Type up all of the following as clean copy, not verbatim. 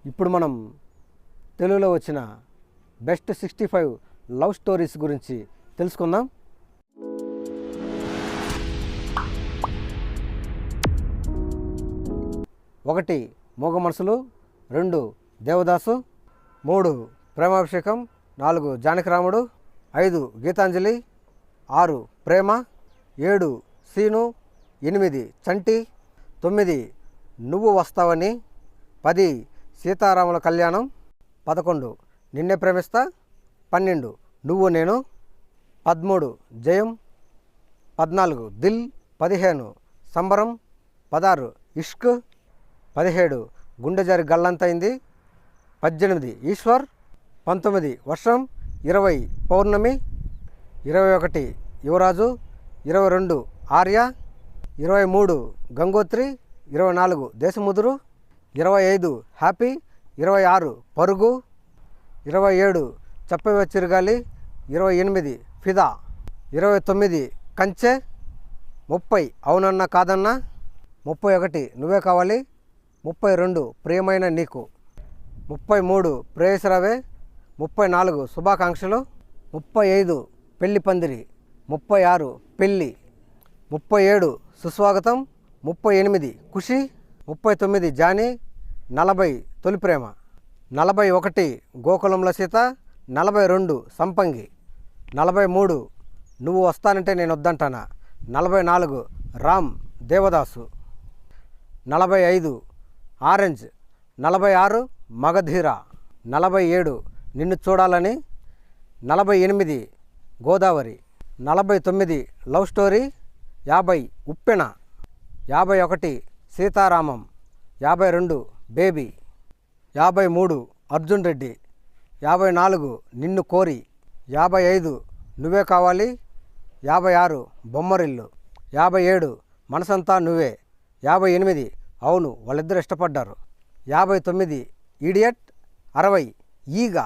ఇప్పుడు మనం తెలుగులో వచ్చిన బెస్ట్ 65 లవ్ స్టోరీస్ గురించి తెలుసుకుందాం. ఒకటి మూగ మనసులు, 2 దేవదాసు, 3 ప్రేమాభిషేకం, 4 జానకిరాముడు, 5 గీతాంజలి, 6 ప్రేమ, 7 సీను, 8 చంటి, 9 నువ్వు వస్తావని, 10 సీతారాముల కళ్యాణం, 11 నిన్నే ప్రేమిస్తా, 12 నువ్వు నేను, 13 జయం, 14 దిల్, 15 సంబరం, 16 ఇష్క్, 17 గుండె జారి గల్లంతైంది, 18 ఈశ్వర్, 19 వర్షం, 20 పౌర్ణమి, 21 యువరాజు, 22 ఆర్య, 23 గంగోత్రి, 24 దేశముదురు, 25 హ్యాపీ, 26 పరుగు, 27 చెప్పవే చిరగాలి, 28 ఫిదా, 29 కంచె, 30 అవునన్నా కాదన్నా, 31 నువ్వే కావాలి, 32 ప్రియమైన నీకు, 33 ప్రేయసరావే, 34 శుభాకాంక్షలు, 35 పెళ్లి పందిరి, 36 పెళ్ళి, 37 సుస్వాగతం, 38 ఖుషి, 39 జానీ, 40 తొలి ప్రేమ, 41 గోకులంలో సీత, 42 సంపంగి, 43 నువ్వు వస్తానంటే నేను వద్దంటానా, 44 రామ్ దేవదాసు, 45 ఆరెంజ్, 46 మగధీర, 47 నిన్ను చూడాలని, 48 గోదావరి, 49 లవ్ స్టోరీ, 50 ఉప్పెన, 51 సీతారామం, 52 బేబీ, 53 అర్జున్ రెడ్డి, 54 నిన్ను కోరి, 55 నువ్వే కావాలి, 56 బొమ్మరిల్లు, 57 మనసంతా నువ్వే, 58 అవును వాళ్ళిద్దరు ఇష్టపడ్డారు, 59 ఈడియట్, 60 ఈగ,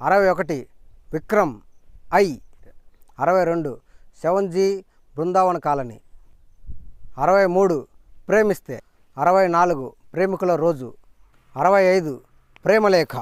61 Vikram I, 62 7G Brindavana colony, 63 ప్రేమిస్తే, 64 ప్రేమికుల రోజు, 65 ప్రేమలేఖ.